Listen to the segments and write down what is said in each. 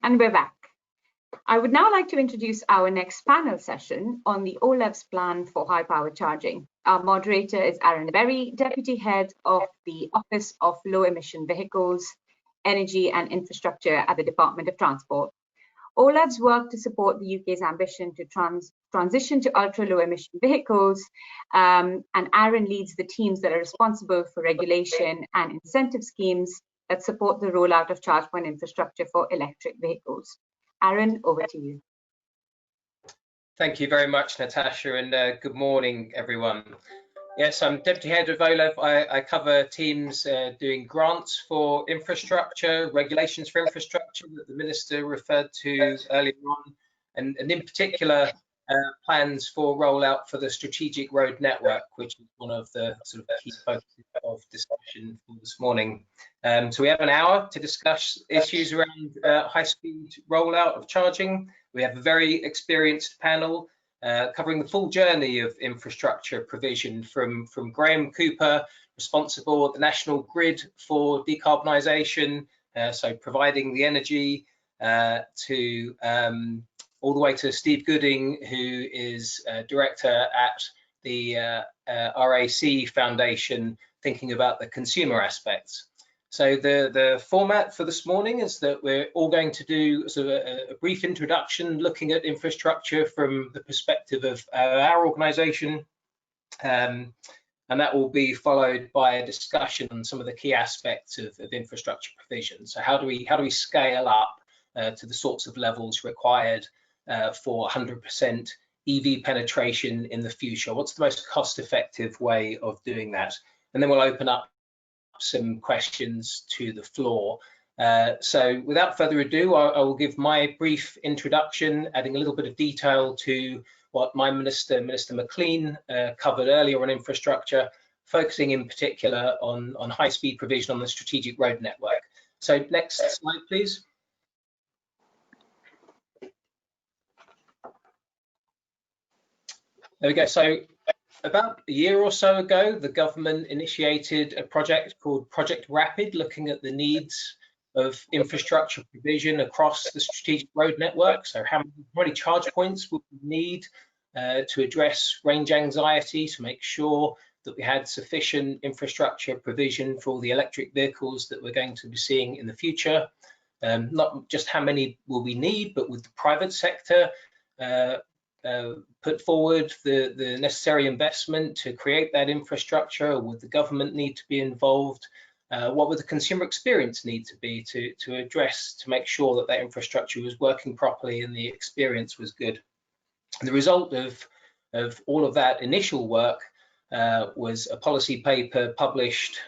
And we're back. I would now like to introduce our next panel session on the OLEV Plan for high power charging. Our moderator is Aaron Berry, Deputy Head of the Office of Low Emission Vehicles, Energy and Infrastructure at the Department of Transport. OLEV's work to support the UK's ambition to transition to ultra low emission vehicles, and Aaron leads the teams that are responsible for regulation and incentive schemes that support the rollout of ChargePoint infrastructure for electric vehicles. Aaron, over to you. Thank you very much, Natasha, and good morning, everyone. Yes, I'm Deputy Head of OLEV. I cover teams doing grants for infrastructure, regulations for infrastructure that the Minister referred to earlier on, and in particular, plans for rollout for the strategic road network, which is one of the sort of key focuses of discussion for this morning. So we have an hour to discuss issues around high-speed rollout of charging. We have a very experienced panel covering the full journey of infrastructure provision from Graeme Cooper, responsible at the National Grid for decarbonisation, so providing the energy, to all the way to Steve Gooding, who is director at the RAC Foundation, thinking about the consumer aspects. So the format for this morning is that we're all going to do sort of a brief introduction, looking at infrastructure from the perspective of our organisation, and that will be followed by a discussion on some of the key aspects of infrastructure provision. So how do we scale up to the sorts of levels required for 100% EV penetration in the future? What's the most cost-effective way of doing that? And then we'll open up some questions to the floor. So without further ado, I will give my brief introduction, adding a little bit of detail to what my Minister McLean, covered earlier on infrastructure, focusing in particular on high-speed provision on the strategic road network. So next slide, please. There we go. So about a year or so ago, the government initiated a project called Project Rapid, looking at the needs of infrastructure provision across the strategic road network. So how many charge points would we need to address range anxiety, to make sure that we had sufficient infrastructure provision for all the electric vehicles that we're going to be seeing in the future. Not just how many will we need, but with the private sector put forward the necessary investment to create that infrastructure, or would the government need to be involved? What would the consumer experience need to be to address, to make sure that that infrastructure was working properly and the experience was good? And the result of all of that initial work was a policy paper published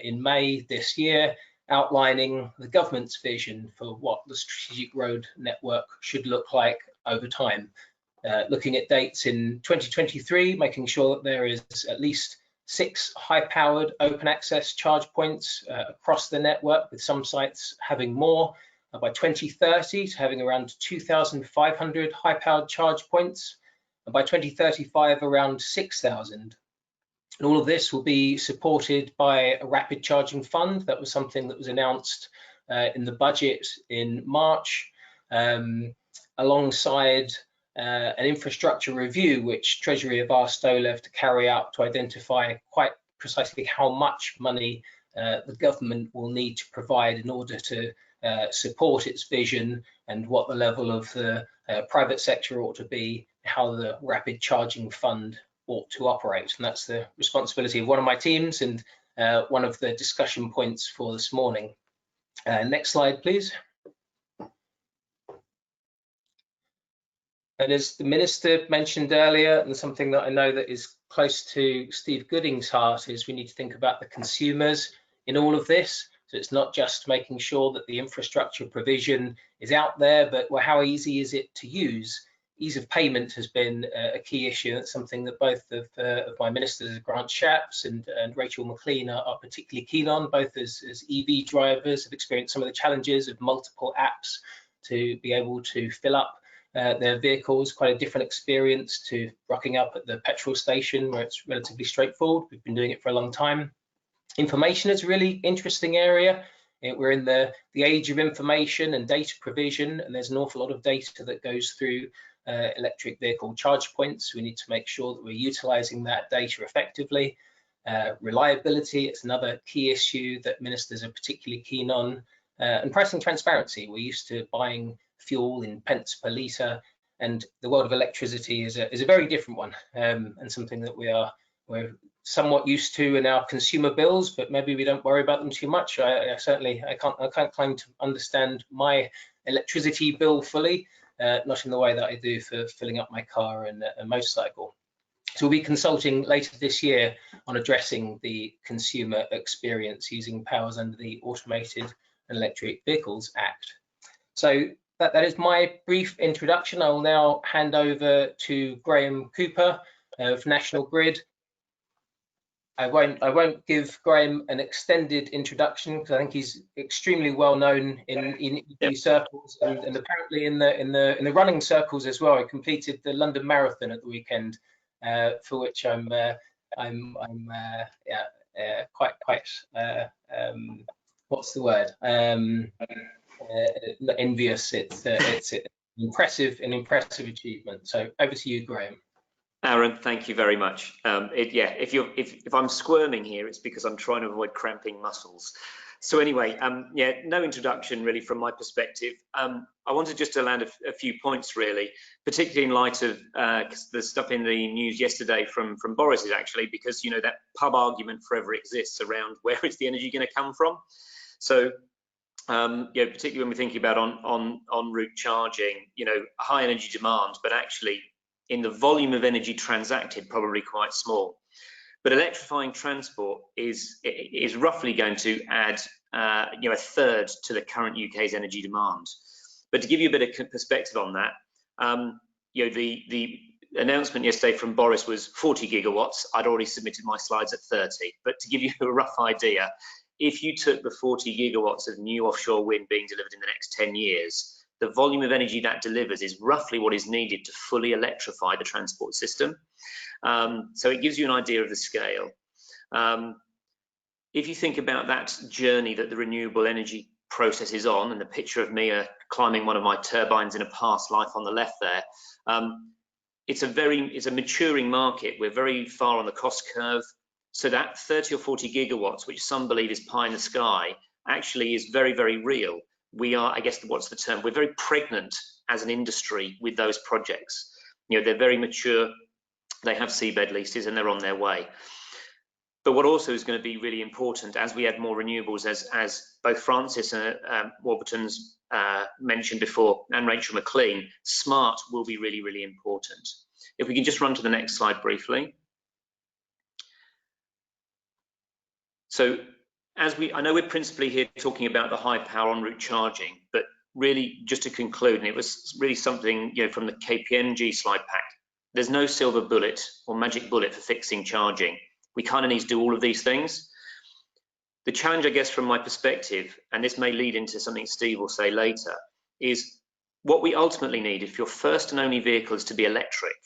in May this year, outlining the government's vision for what the strategic road network should look like over time. Looking at dates in 2023, making sure that there is at least 6 high-powered open access charge points across the network, with some sites having more. By 2030, having around 2,500 high-powered charge points, and by 2035, around 6,000. And all of this will be supported by a rapid charging fund. That was something that was announced in the budget in March, alongside an infrastructure review, which Treasury have asked OLEV to carry out to identify quite precisely how much money the government will need to provide in order to support its vision, and what the level of the private sector ought to be, how the rapid charging fund ought to operate. And that's the responsibility of one of my teams, and one of the discussion points for this morning. Next slide, please. And as the Minister mentioned earlier, and something that I know that is close to Steve Gooding's heart, is we need to think about the consumers in all of this. So it's not just making sure that the infrastructure provision is out there, but well, how easy is it to use? Ease of payment has been a key issue. That's something that both of my ministers, Grant Shapps and Rachel McLean, are particularly keen on. Both as EV drivers have experienced some of the challenges of multiple apps to be able to fill up their vehicles. Quite a different experience to rocking up at the petrol station, where it's relatively straightforward. We've been doing it for a long time. Information is a really interesting area. We're in the age of information and data provision, and there's an awful lot of data that goes through electric vehicle charge points. We need to make sure that we're utilising that data effectively. Reliability, it's another key issue that ministers are particularly keen on, and pricing transparency. We're used to buying fuel in pence per litre, and the world of electricity is a very different one, and something that we're somewhat used to in our consumer bills, but maybe we don't worry about them too much. I can't claim to understand my electricity bill fully, not in the way that I do for filling up my car and a motorcycle. So we'll be consulting later this year on addressing the consumer experience using powers under the Automated and Electric Vehicles Act. So that is my brief introduction. I will now hand over to Graeme Cooper of National Grid. I won't give Graeme an extended introduction because I think he's extremely well known in EV circles and apparently in the running circles as well. I completed the London Marathon at the weekend, for which I'm quite what's the word, envious. It's an impressive achievement. So over to you, Graeme. Aaron, thank you very much. If I'm squirming here, it's because I'm trying to avoid cramping muscles. So anyway, no introduction really from my perspective. I wanted just to land a few points really, particularly in light of the stuff in the news yesterday from Boris's actually, because you know that pub argument forever exists around where is the energy going to come from. So particularly when we're thinking about en route charging, high energy demand, but actually in the volume of energy transacted, probably quite small. But electrifying transport is roughly going to add a third to the current UK's energy demand. But to give you a bit of perspective on that, the announcement yesterday from Boris was 40 gigawatts. I'd already submitted my slides at 30. But to give you a rough idea, if you took the 40 gigawatts of new offshore wind being delivered in the next 10 years, the volume of energy that delivers is roughly what is needed to fully electrify the transport system. So it gives you an idea of the scale. If you think about that journey that the renewable energy process is on, and the picture of me climbing one of my turbines in a past life on the left there, it's a maturing market. We're very far on the cost curve. So that 30 or 40 gigawatts, which some believe is pie in the sky, actually is very, very real. We are, I guess, what's the term? We're very pregnant as an industry with those projects. They're very mature, they have seabed leases, and they're on their way. But what also is going to be really important as we add more renewables, as both Francis Warburton's mentioned before, and Rachel McLean, smart will be really, really important. If we can just run to the next slide briefly. So, I know we're principally here talking about the high power en route charging, but really just to conclude, and it was really something from the KPMG slide pack, there's no silver bullet or magic bullet for fixing charging. We kind of need to do all of these things. The challenge, I guess, from my perspective, and this may lead into something Steve will say later, is what we ultimately need, if your first and only vehicle is to be electric,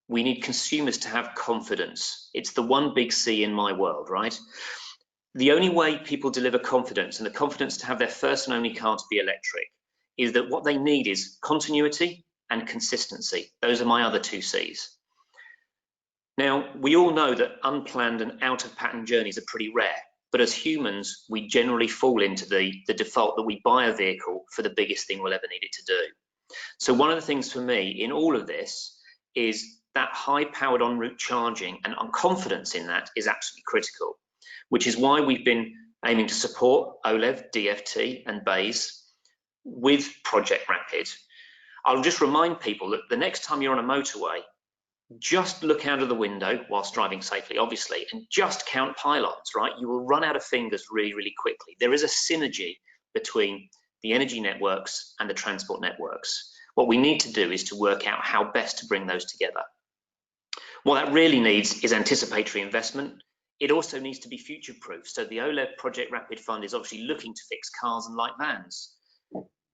we need consumers to have confidence. It's the one big C in my world, right? The only way people deliver confidence, and the confidence to have their first and only car to be electric, is that what they need is continuity and consistency. Those are my other two C's. Now, we all know that unplanned and out of pattern journeys are pretty rare, but as humans, we generally fall into the default that we buy a vehicle for the biggest thing we'll ever need it to do. So one of the things for me in all of this is that high powered en route charging and confidence in that is absolutely critical, which is why we've been aiming to support OLEV, DFT and BAYS with Project Rapid. I'll just remind people that the next time you're on a motorway, just look out of the window whilst driving safely, obviously, and just count pylons, right? You will run out of fingers really, really quickly. There is a synergy between the energy networks and the transport networks. What we need to do is to work out how best to bring those together. What that really needs is anticipatory investment. It also needs to be future-proof. So the OLEV Project Rapid Fund is obviously looking to fix cars and light vans.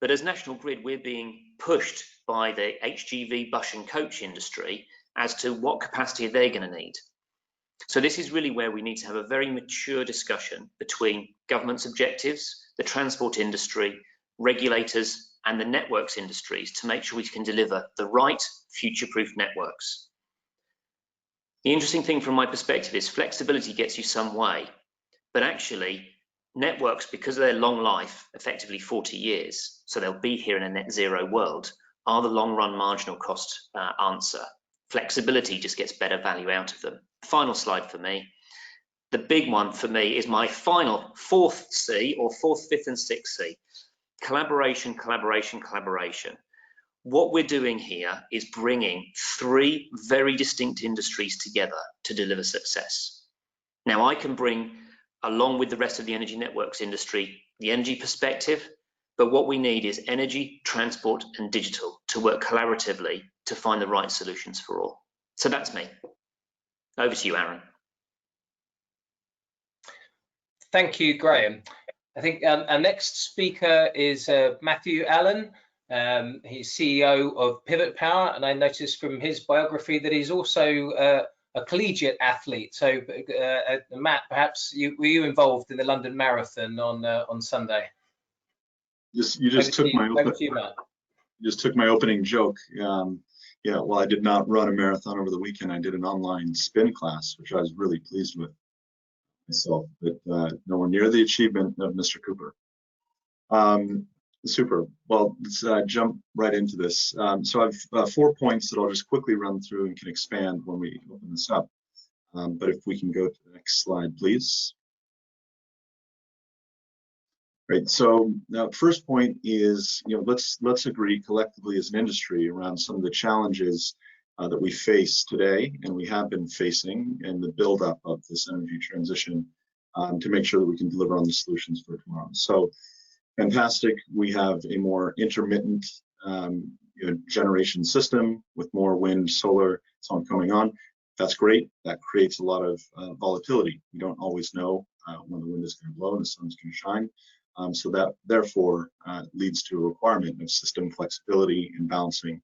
But as National Grid, we're being pushed by the HGV bus and coach industry as to what capacity they're going to need. So this is really where we need to have a very mature discussion between government's objectives, the transport industry, regulators, and the networks industries to make sure we can deliver the right future-proof networks. The interesting thing from my perspective is flexibility gets you some way, but actually networks, because of their long life, effectively 40 years, so they'll be here in a net zero world, are the long run marginal cost answer. Flexibility just gets better value out of them. Final slide for me. The big one for me is my final fourth C, or fourth, fifth and sixth C. Collaboration, collaboration, collaboration. What we're doing here is bringing three very distinct industries together to deliver success. Now I can bring, along with the rest of the energy networks industry, the energy perspective, but what we need is energy, transport and digital to work collaboratively to find the right solutions for all. So that's me. Over to you, Aaron. Thank you, Graeme. I think our next speaker is Matthew Allen. He's CEO of Pivot Power, and I noticed from his biography that he's also a collegiate athlete. So, Matt, perhaps were you involved in the London Marathon on Sunday? You just took my opening joke. Yeah, well, I did not run a marathon over the weekend. I did an online spin class, which I was really pleased with myself, but nowhere near the achievement of Mr. Cooper. Super. Well, let's jump right into this. So I've 4 points that I'll just quickly run through and can expand when we open this up. But if we can go to the next slide, please. Right. So first point is, let's agree collectively as an industry around some of the challenges that we face today and we have been facing in the buildup of this energy transition to make sure that we can deliver on the solutions for tomorrow. So fantastic. We have a more intermittent generation system with more wind, solar, so on coming on. That's great. That creates a lot of volatility. We don't always know when the wind is going to blow and the sun's going to shine. So that therefore leads to a requirement of system flexibility and balancing,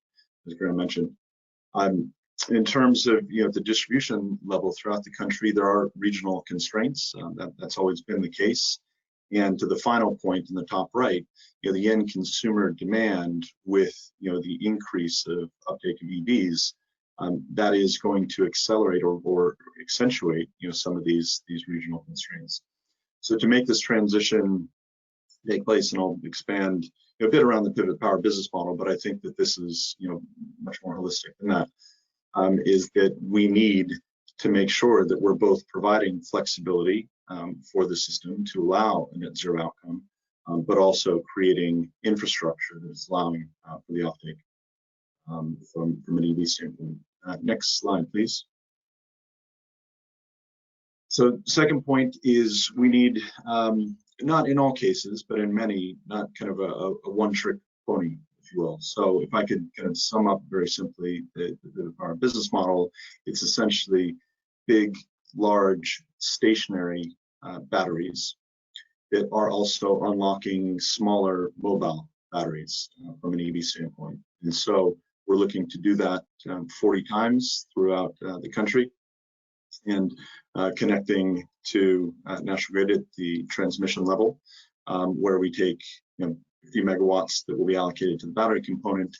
as Graeme mentioned. In terms of the distribution level throughout the country, there are regional constraints. That's always been the case. And to the final point in the top right, the end consumer demand with the increase of uptake of EVs, that is going to accelerate or accentuate some of these regional constraints. So to make this transition take place, and I'll expand a bit around the Pivot Power business model, but I think that this is much more holistic than that, is that we need to make sure that we're both providing flexibility for the system to allow a net zero outcome, but also creating infrastructure that is allowing for the offtake from an EV standpoint. Next slide, please. So second point is we need, not in all cases, but in many, not kind of a one-trick pony, if you will. So if I could kind of sum up very simply our business model, it's essentially big, large, stationary batteries that are also unlocking smaller mobile batteries from an EV standpoint. And so we're looking to do that 40 times throughout the country, and connecting to National Grid at the transmission level, where we take a few megawatts that will be allocated to the battery component,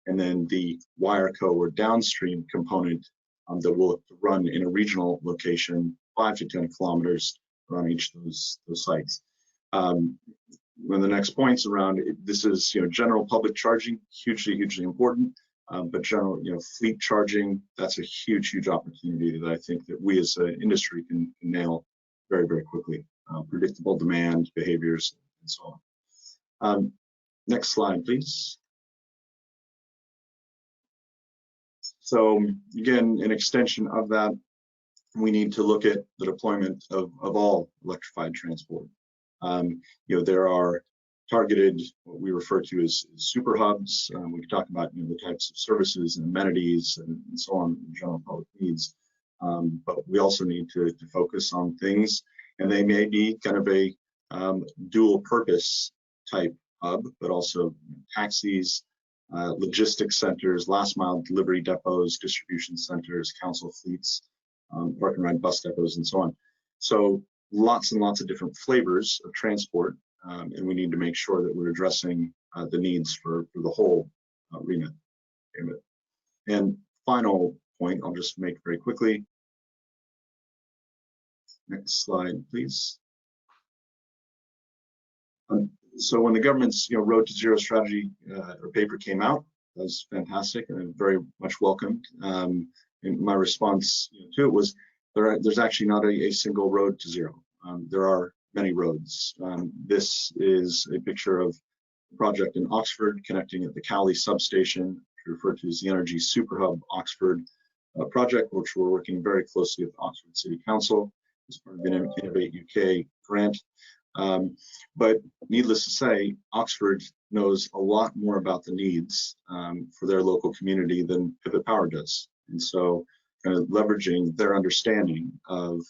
and then the wire co or downstream component that will run in a regional location 5 to 10 kilometers around each of those sites. One of the next points around this is general public charging, hugely important. But general, fleet charging, that's a huge opportunity that I think that we as an industry can nail very quickly. Predictable demand, behaviors, and so on. Next slide, please. So again, an extension of that, we need to look at the deployment of all electrified transport. There are targeted, what we refer to as super hubs. We can talk about the types of services and amenities and so on, general public needs. But we also need to focus on things, and they may be kind of a dual purpose type hub, but also taxis, logistics centers, last mile delivery depots, distribution centers, council fleets, park and ride bus depots, and so on. So lots and lots of different flavors of transport and we need to make sure that we're addressing the needs for the whole remit. And final point, I'll just make very quickly. Next slide, please. So when the government's Road to Zero strategy or paper came out, that was fantastic and very much welcomed. And my response to it was, there's actually not a single road to zero. There are many roads. This is a picture of a project in Oxford connecting at the Cowley substation, referred to as the Energy Superhub Oxford project, which we're working very closely with Oxford City Council as part of an Innovate UK grant. But needless to say, Oxford knows a lot more about the needs for their local community than Pivot Power does. And so kind of leveraging their understanding of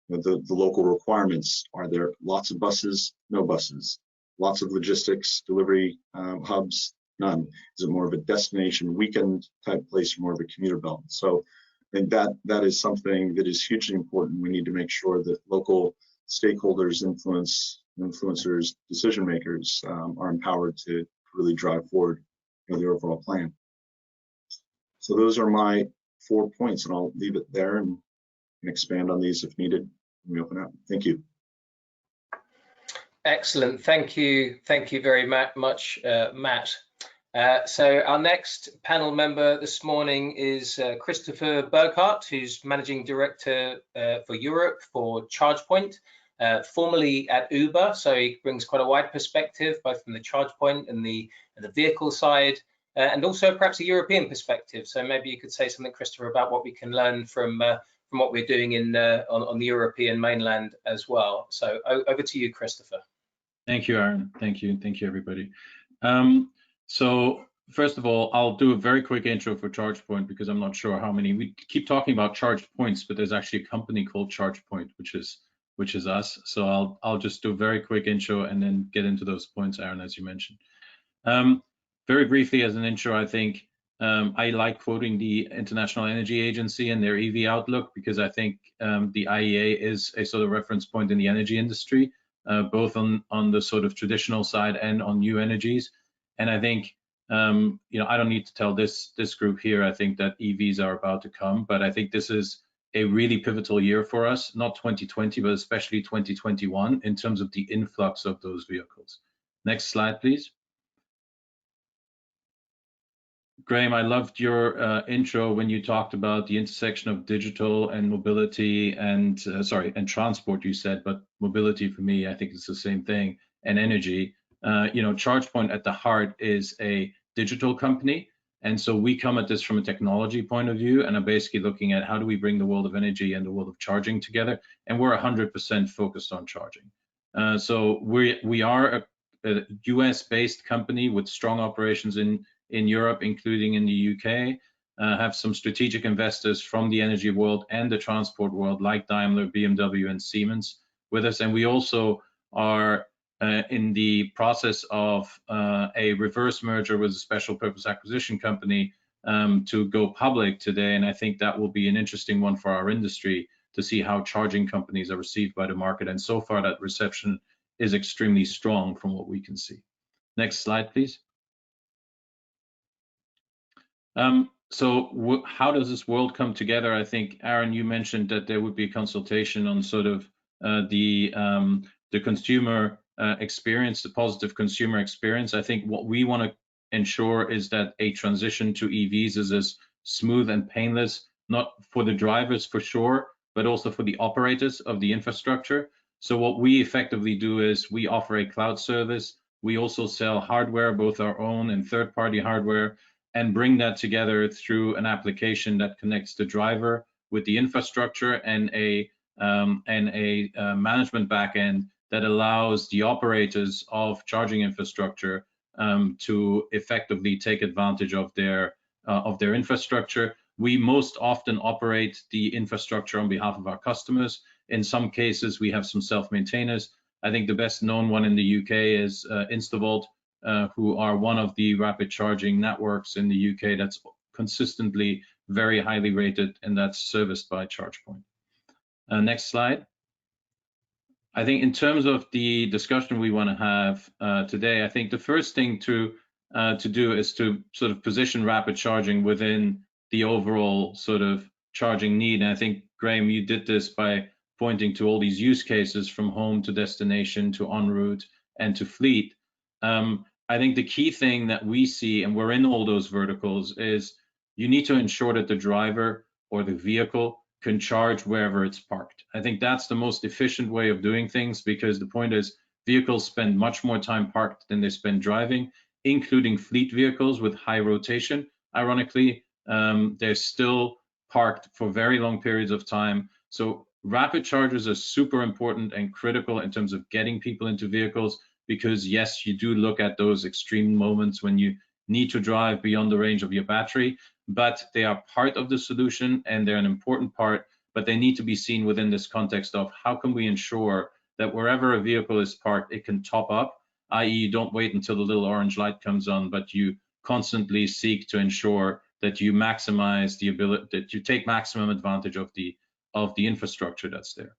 the local requirements. Are there lots of buses? No buses. Lots of logistics, delivery hubs? None. Is it more of a destination weekend type place or more of a commuter belt? So I think that is something that is hugely important. We need to make sure that local stakeholders, influencers, decision makers are empowered to really drive forward the overall plan. So those are my 4 points, and I'll leave it there and expand on these if needed when we open up. Thank you. Excellent. Thank you very much, Matt. So our next panel member this morning is Christopher Burghardt, who's Managing Director for Europe for ChargePoint, formerly at Uber. So he brings quite a wide perspective, both from the ChargePoint and the vehicle side, and also perhaps a European perspective. So maybe you could say something, Christopher, about what we can learn from what we're doing on the European mainland as well. So over to you, Christopher. Thank you, Aaron. Thank you, everybody. So first of all, I'll do a very quick intro for ChargePoint because I'm not sure how many. We keep talking about charge points, but there's actually a company called ChargePoint, which is us. So I'll just do a very quick intro and then get into those points, Aaron, as you mentioned. Very briefly as an intro, I think I like quoting the International Energy Agency and their EV outlook because I think the IEA is a sort of reference point in the energy industry, both on the sort of traditional side and on new energies. And I think, I don't need to tell this group here, I think that EVs are about to come, but I think this is a really pivotal year for us, not 2020, but especially 2021 in terms of the influx of those vehicles. Next slide, please. Graeme, I loved your intro when you talked about the intersection of digital and mobility and transport, you said, but mobility for me, I think it's the same thing, and energy. ChargePoint at the heart is a digital company. And so we come at this from a technology point of view and are basically looking at how do we bring the world of energy and the world of charging together. And we're 100% focused on charging. So we are a US-based company with strong operations in Europe, including in the UK, have some strategic investors from the energy world and the transport world like Daimler, BMW, and Siemens with us. And we also are in the process of a reverse merger with a special purpose acquisition company to go public today. And I think that will be an interesting one for our industry to see how charging companies are received by the market. And so far that reception is extremely strong from what we can see. Next slide, please. So how does this world come together? I think, Aaron, you mentioned that there would be a consultation on sort of the consumer experience, the positive consumer experience. I think what we want to ensure is that a transition to EVs is as smooth and painless, not for the drivers for sure, but also for the operators of the infrastructure. So what we effectively do is we offer a cloud service. We also sell hardware, both our own and third-party hardware, and bring that together through an application that connects the driver with the infrastructure and a management backend that allows the operators of charging infrastructure to effectively take advantage of their infrastructure. We most often operate the infrastructure on behalf of our customers. In some cases, we have some self-maintainers. I think the best known one in the UK is InstaVolt, who are one of the rapid charging networks in the UK that's consistently very highly rated, and that's serviced by ChargePoint. Next slide. I think in terms of the discussion we want to have today, I think the first thing to do is to sort of position rapid charging within the overall sort of charging need. And I think, Graeme, you did this by pointing to all these use cases from home to destination to en route and to fleet. I think the key thing that we see, and we're in all those verticals, is you need to ensure that the driver or the vehicle can charge wherever it's parked. I think that's the most efficient way of doing things, because the point is vehicles spend much more time parked than they spend driving, including fleet vehicles with high rotation. Ironically, they're still parked for very long periods of time. So rapid chargers are super important and critical in terms of getting people into vehicles, because yes, you do look at those extreme moments when you need to drive beyond the range of your battery, but they are part of the solution and they're an important part, but they need to be seen within this context of how can we ensure that wherever a vehicle is parked, it can top up, i.e. you don't wait until the little orange light comes on, but you constantly seek to ensure that you maximize the ability, that you take maximum advantage of the infrastructure that's there.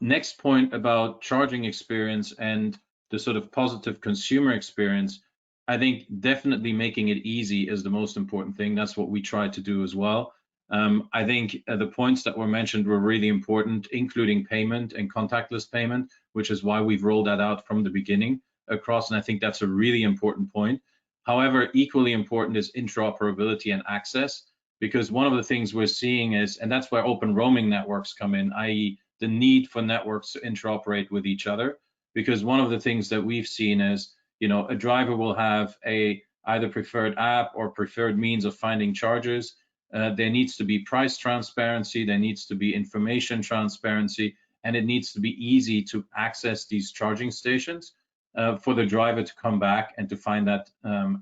Next point about charging experience and the sort of positive consumer experience, I think definitely making it easy is the most important thing. That's what we try to do as well. I think the points that were mentioned were really important, including payment and contactless payment, which is why we've rolled that out from the beginning across, and I think that's a really important point. However, equally important is interoperability and access, because one of the things we're seeing is, and that's where open roaming networks come in, i.e. the need for networks to interoperate with each other, because one of the things that we've seen is, you know, a driver will have a either preferred app or preferred means of finding chargers. There needs to be price transparency, there needs to be information transparency, and it needs to be easy to access these charging stations for the driver to come back and to find that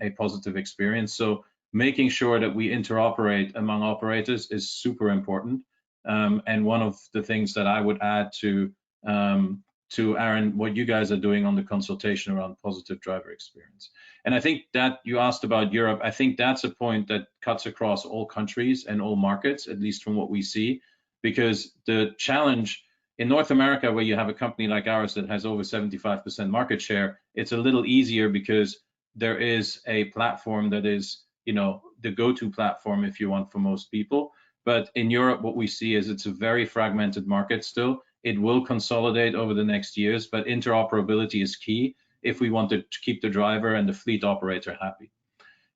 a positive experience. So making sure that we interoperate among operators is super important. And one of the things that I would add to Aaron, what you guys are doing on the consultation around positive driver experience. And I think that you asked about Europe. I think that's a point that cuts across all countries and all markets, at least from what we see, because the challenge in North America, where you have a company like ours that has over 75% market share, it's a little easier because there is a platform that is, you know, the go-to platform, if you want, for most people. But in Europe, what we see is it's a very fragmented market still. It will consolidate over the next years, but interoperability is key if we want to keep the driver and the fleet operator happy.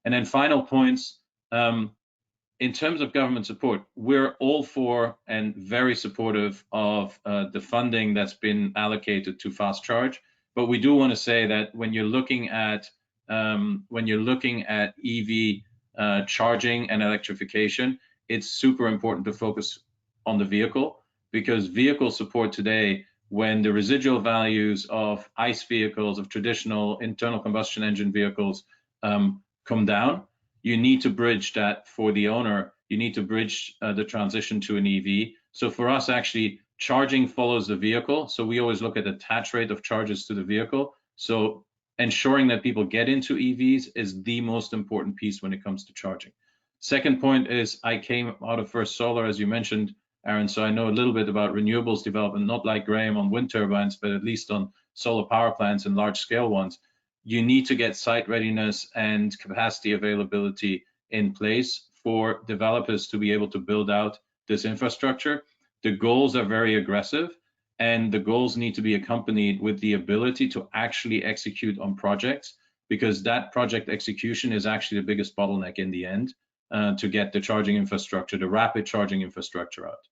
And then final points, in terms of government support, we're all for and very supportive of the funding that's been allocated to fast charge. But we do want to say that when you're looking at EV charging and electrification, it's super important to focus on the vehicle, because vehicle support today, when the residual values of ICE vehicles, of traditional internal combustion engine vehicles come down, you need to bridge that for the owner. You need to bridge the transition to an EV. So for us, actually, charging follows the vehicle. So we always look at the attach rate of charges to the vehicle. So ensuring that people get into EVs is the most important piece when it comes to charging. Second point is, I came out of First Solar, as you mentioned, Aaron, so I know a little bit about renewables development, not like Graeme on wind turbines, but at least on solar power plants and large scale ones. You need to get site readiness and capacity availability in place for developers to be able to build out this infrastructure. The goals are very aggressive, and the goals need to be accompanied with the ability to actually execute on projects, because that project execution is actually the biggest bottleneck in the end to get the charging infrastructure, the rapid charging infrastructure out.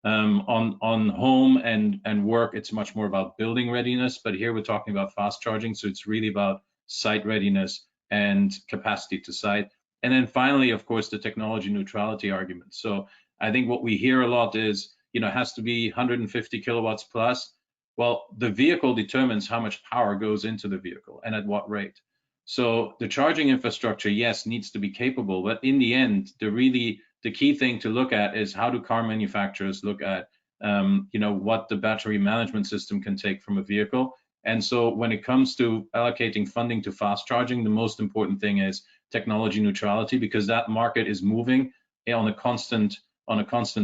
On home and work, it's much more about building readiness, but here we're talking about fast charging, so it's really about site readiness and capacity to site. And then finally, of course, the technology neutrality argument. So I think what we hear a lot is, you know, it has to be 150 kilowatts plus. Well, the vehicle determines how much power goes into the vehicle and at what rate. So the charging infrastructure, yes, needs to be capable, but in the end, the key thing to look at is how do car manufacturers look at, you know, what the battery management system can take from a vehicle. And so when it comes to allocating funding to fast charging, the most important thing is technology neutrality, because that market is moving on a constant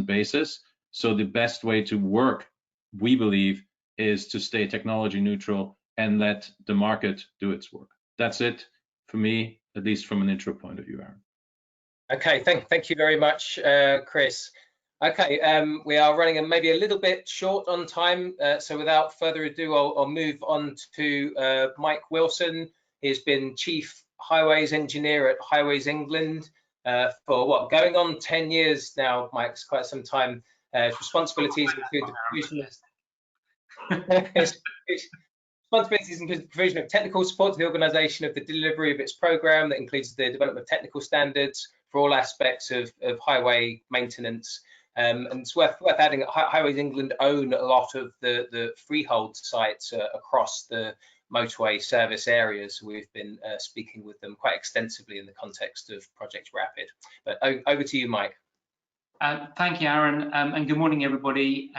basis. So the best way to work we believe, is to stay technology neutral and let the market do its work. That's it for me, at least from an intro point of view, Aaron. Okay, thank you very much, Chris. Okay, we are running maybe a little bit short on time, so without further ado, I'll move on to Mike Wilson. He's been Chief Highways Engineer at Highways England for what, going on 10 years now, Mike. It's quite some time. His responsibilities include the provision responsibilities include the provision of technical support to the organisation of the delivery of its programme that includes the development of technical standards for all aspects of highway maintenance. And it's worth adding that Highways England own a lot of the freehold sites across the motorway service areas. We've been speaking with them quite extensively in the context of Project Rapid. But over to you, Mike. Thank you, Aaron, and good morning, everybody.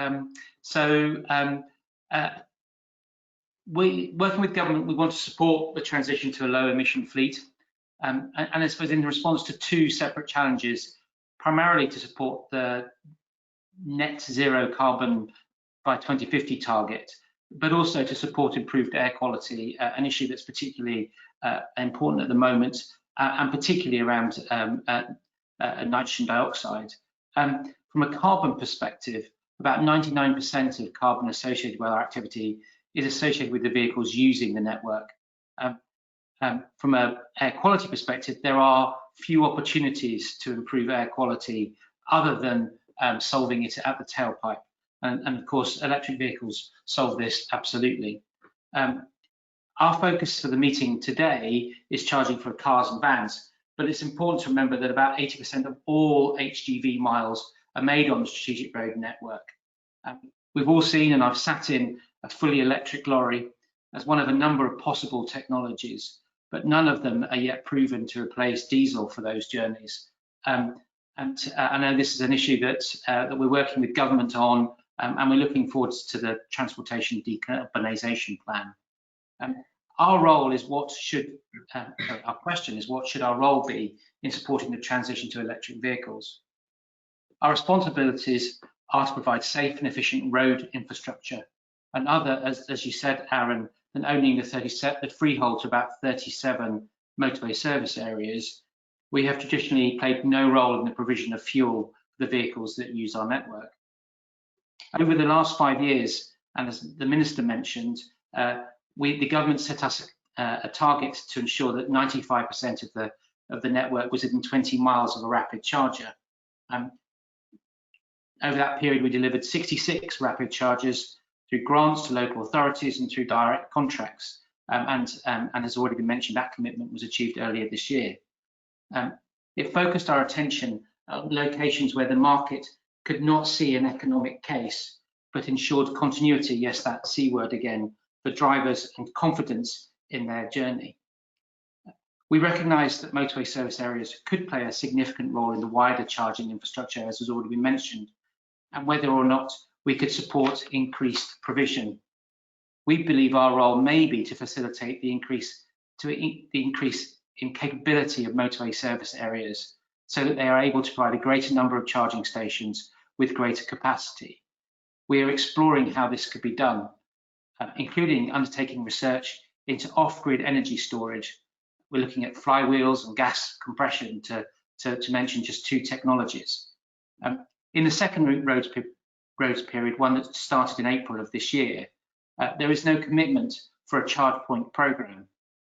Working with government, we want to support the transition to a low emission fleet, and I suppose in response to two separate challenges, primarily to support the net zero carbon by 2050 target, but also to support improved air quality, an issue that's particularly important at the moment, and particularly around nitrogen dioxide. From a carbon perspective, about 99% of carbon associated with our activity is associated with the vehicles using the network. From an air quality perspective, there are few opportunities to improve air quality other than solving it at the tailpipe. And of course, electric vehicles solve this absolutely. Our focus for the meeting today is charging for cars and vans, but it's important to remember that about 80% of all HGV miles are made on the strategic road network. We've all seen, and I've sat in a fully electric lorry as one of a number of possible technologies, but none of them are yet proven to replace diesel for those journeys. And I know this is an issue that we're working with government on, and we're looking forward to the transportation decarbonisation plan. Our role is our question is, what should our role be in supporting the transition to electric vehicles? Our responsibilities are to provide safe and efficient road infrastructure, and other, as you said, Aaron, than owning the freehold to about 37 motorway service areas. We have traditionally played no role in the provision of fuel for the vehicles that use our network. Over the last 5 years, and as the Minister mentioned, the government set us a target to ensure that 95% of the network was within 20 miles of a rapid charger. Over that period, we delivered 66 rapid chargers through grants to local authorities and through direct contracts. And as already been mentioned, that commitment was achieved earlier this year. It focused our attention on locations where the market could not see an economic case, but ensured continuity, yes, that C word again, for drivers and confidence in their journey. We recognise that motorway service areas could play a significant role in the wider charging infrastructure, as has already been mentioned, and whether or not we could support increased provision. We believe our role may be to facilitate the increase in capability of motorway service areas so that they are able to provide a greater number of charging stations with greater capacity. We are exploring how this could be done, including undertaking research into off-grid energy storage. We're looking at flywheels and gas compression to mention just two technologies. In the second roads period, one that started in April of this year, there is no commitment for a ChargePoint programme,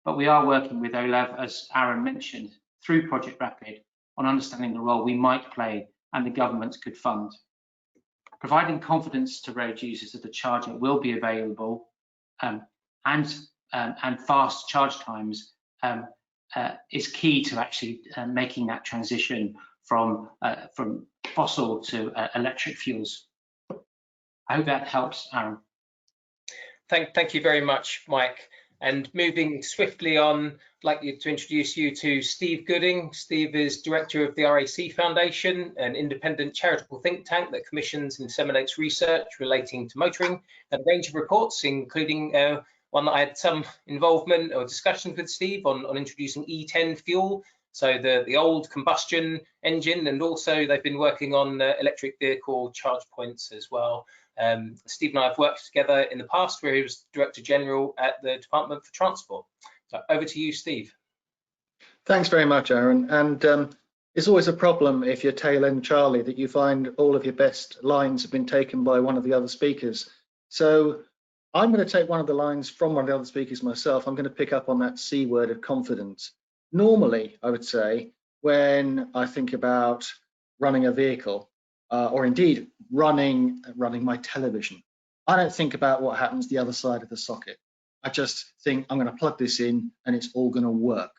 but we are working with OLEV, as Aaron mentioned, through Project Rapid on understanding the role we might play and the government could fund. Providing confidence to road users that the charger will be available and fast charge times is key to actually making that transition from fossil to electric fuels. I hope that helps, Aaron. Thank you very much, Mike. And moving swiftly on, I'd like to introduce you to Steve Gooding. Steve is Director of the RAC Foundation, an independent charitable think tank that commissions and disseminates research relating to motoring and a range of reports, including one that I had some involvement or discussions with Steve on introducing E10 fuel, so the old combustion engine, and also they've been working on electric vehicle charge points as well. Steve and I have worked together in the past where he was Director General at the Department for Transport. So over to you, Steve. Thanks very much, Aaron. And it's always a problem if you're tail end Charlie that you find all of your best lines have been taken by one of the other speakers. So I'm going to take one of the lines from one of the other speakers myself. I'm going to pick up on that C word of confidence. Normally, I would say, when I think about running a vehicle, or indeed running my television, I don't think about what happens the other side of the socket. I just think I'm going to plug this in and it's all going to work.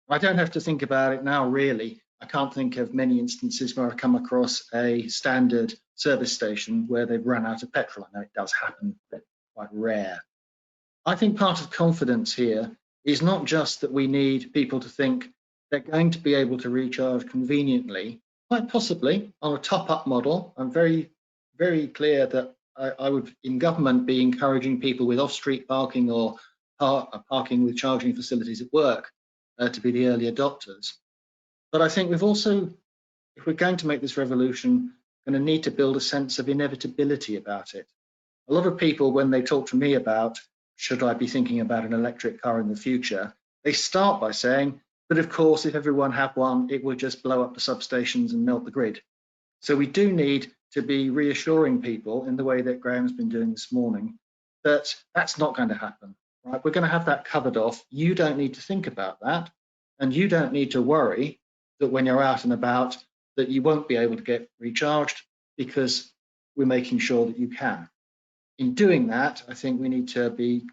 I don't have to think about it now, really. I can't think of many instances where I've come across a standard service station where they've run out of petrol. I know it does happen, but quite rare. I think part of confidence here is not just that we need people to think they're going to be able to recharge conveniently, quite possibly on a top-up model. I'm very, very clear that I would, in government, be encouraging people with off-street parking or parking with charging facilities at work to be the early adopters. But I think we've also, if we're going to make this revolution, going to need to build a sense of inevitability about it. A lot of people, when they talk to me about, should I be thinking about an electric car in the future, they start by saying, but of course, if everyone had one, it would just blow up the substations and melt the grid. So we do need to be reassuring people in the way that Graeme's been doing this morning, that that's not going to happen. Right? We're going to have that covered off. You don't need to think about that. And you don't need to worry that when you're out and about, that you won't be able to get recharged, because we're making sure that you can. In doing that, I think we need to be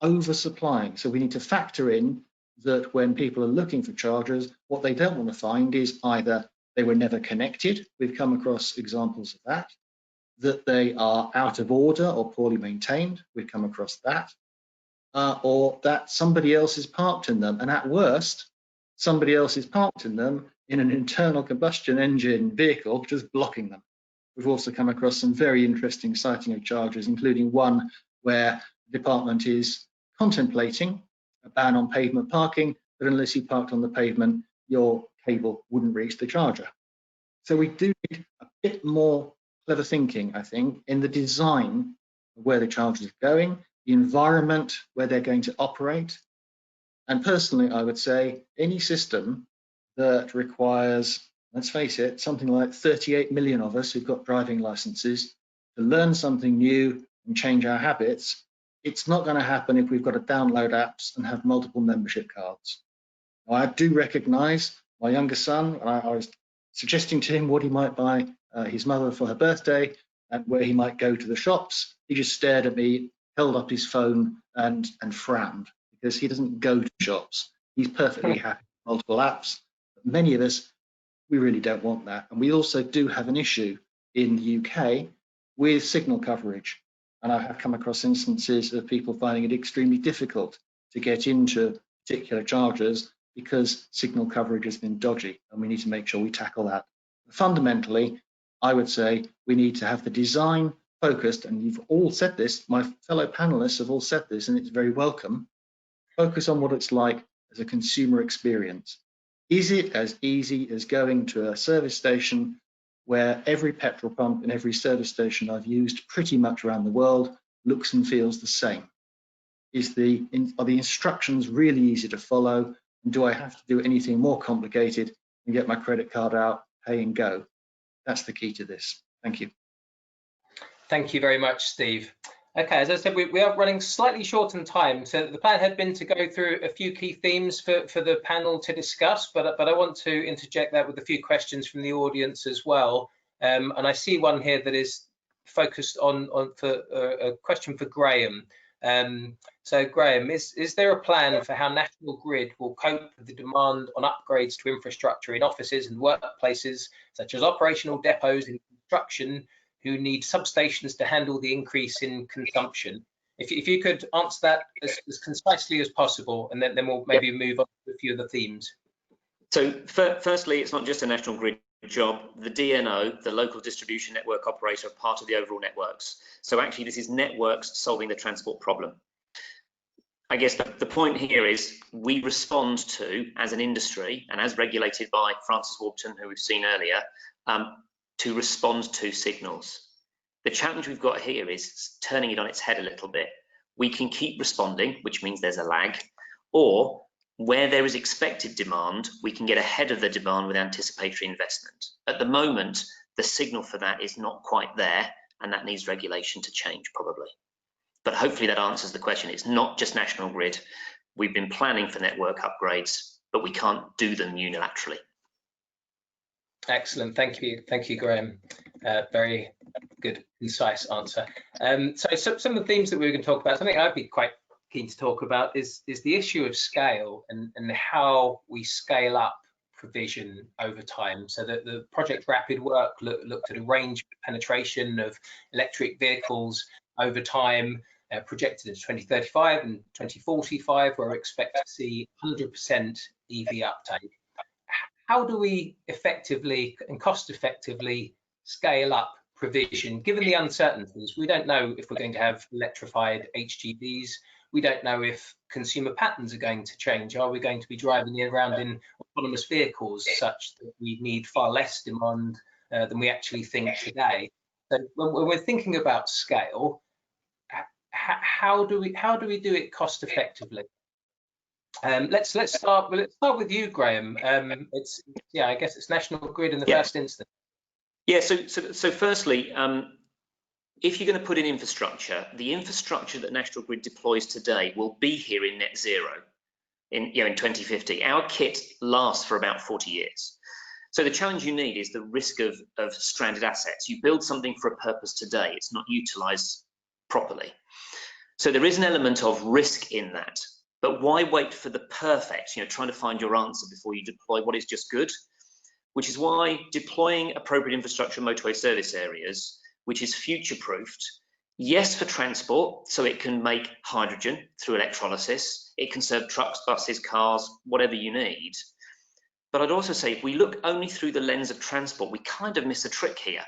oversupplying. So we need to factor in that when people are looking for chargers, what they don't want to find is either they were never connected, we've come across examples of that they are out of order or poorly maintained, we've come across that, or that somebody else is parked in them, and at worst, somebody else is parked in them in an internal combustion engine vehicle just blocking them. We've also come across some very interesting sighting of chargers, including one where the department is contemplating a ban on pavement parking, but unless you parked on the pavement, your cable wouldn't reach the charger. So we do need a bit more clever thinking, I think, in the design of where the chargers are going, the environment where they're going to operate. And personally, I would say any system that requires, let's face it, something like 38 million of us who've got driving licenses to learn something new and change our habits, it's not going to happen if we've got to download apps and have multiple membership cards. Now, I do recognize my younger son, and I was suggesting to him what he might buy his mother for her birthday and where he might go to the shops. He just stared at me, held up his phone and frowned, because he doesn't go to shops. He's perfectly happy with multiple apps. But many of us, we really don't want that. And we also do have an issue in the UK with signal coverage. And I have come across instances of people finding it extremely difficult to get into particular chargers because signal coverage has been dodgy, and we need to make sure we tackle that. Fundamentally, I would say we need to have the design focused, and you've all said this, my fellow panelists have all said this, and it's very welcome. Focus on what it's like as a consumer experience. Is it as easy as going to a service station where every petrol pump and every service station I've used pretty much around the world looks and feels the same? Are the instructions really easy to follow? And do I have to do anything more complicated and get my credit card out, pay and go? That's the key to this. Thank you. Thank you very much, Steve. Okay, as I said, we are running slightly short on time, so the plan had been to go through a few key themes for the panel to discuss, but I want to interject that with a few questions from the audience as well. And I see one here that is focused on a question for Graeme. So Graeme, is there a plan for how National Grid will cope with the demand on upgrades to infrastructure in offices and workplaces, such as operational depots in construction, who need substations to handle the increase in consumption? If you could answer that as concisely as possible, and then we'll maybe move on to a few of the themes. So firstly, it's not just a National Grid job. The DNO, the local distribution network operator, are part of the overall networks. So actually this is networks solving the transport problem. I guess the point here is we respond to, as an industry and as regulated by Francis Warburton, who we've seen earlier, to respond to signals. The challenge we've got here is turning it on its head a little bit. We can keep responding, which means there's a lag, or where there is expected demand, we can get ahead of the demand with anticipatory investment. At the moment, the signal for that is not quite there, and that needs regulation to change probably. But hopefully that answers the question. It's not just National Grid. We've been planning for network upgrades, but we can't do them unilaterally. Excellent, thank you, Graeme. Very good, concise answer. So some of the themes that we were going to talk about, something I'd be quite keen to talk about is the issue of scale and how we scale up provision over time. So that the Project Rapid work looked at a range penetration of electric vehicles over time, projected in 2035 and 2045, where we expect to see 100% EV uptake. How do we effectively and cost effectively scale up provision, given the uncertainties? We don't know if we're going to have electrified HGVs. We don't know if consumer patterns are going to change. Are we going to be driving around in autonomous vehicles such that we need far less demand than we actually think today? So when we're thinking about scale, how do we do it cost effectively? Let's start with you, Graeme. I guess it's National Grid in the first instance. Yeah. So firstly, if you're going to put in infrastructure, the infrastructure that National Grid deploys today will be here in net zero in 2050. Our kit lasts for about 40 years. So the challenge you need is the risk of stranded assets. You build something for a purpose today, it's not utilized properly. So there is an element of risk in that. But why wait for the perfect, trying to find your answer before you deploy what is just good? Which is why deploying appropriate infrastructure in motorway service areas, which is future-proofed, yes, for transport, so it can make hydrogen through electrolysis, it can serve trucks, buses, cars, whatever you need. But I'd also say if we look only through the lens of transport, we kind of miss a trick here,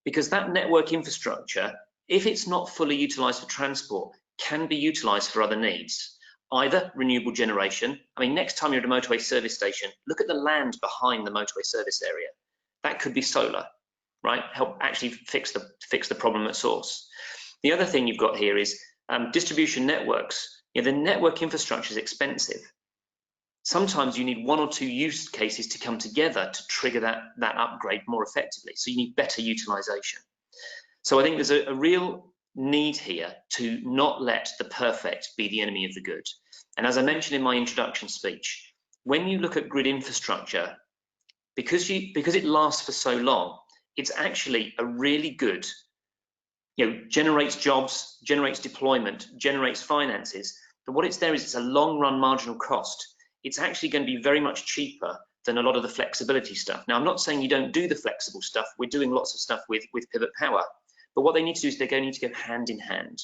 because that network infrastructure, if it's not fully utilised for transport, can be utilised for other needs. Either renewable generation. I mean, next time you're at a motorway service station, look at the land behind the motorway service area. That could be solar, right? Help actually fix the problem at source. The other thing you've got here is distribution networks. The network infrastructure is expensive. Sometimes you need one or two use cases to come together to trigger that upgrade more effectively. So you need better utilization. So I think there's a real need here to not let the perfect be the enemy of the good. And as I mentioned in my introduction speech, when you look at grid infrastructure, because it lasts for so long, it's actually a really good, generates jobs, generates deployment, generates finances. But what it's a long run marginal cost. It's actually going to be very much cheaper than a lot of the flexibility stuff. Now, I'm not saying you don't do the flexible stuff. We're doing lots of stuff with pivot power. But what they need to do is they're going to need to go hand in hand.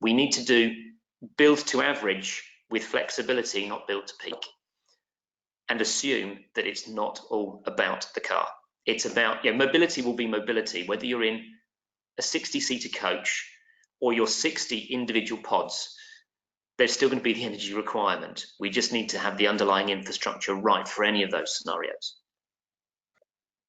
We need to do build to average with flexibility, not build to peak. And assume that it's not all about the car. It's about, mobility will be mobility, whether you're in a 60-seater coach or your 60 individual pods, there's still going to be the energy requirement. We just need to have the underlying infrastructure right for any of those scenarios.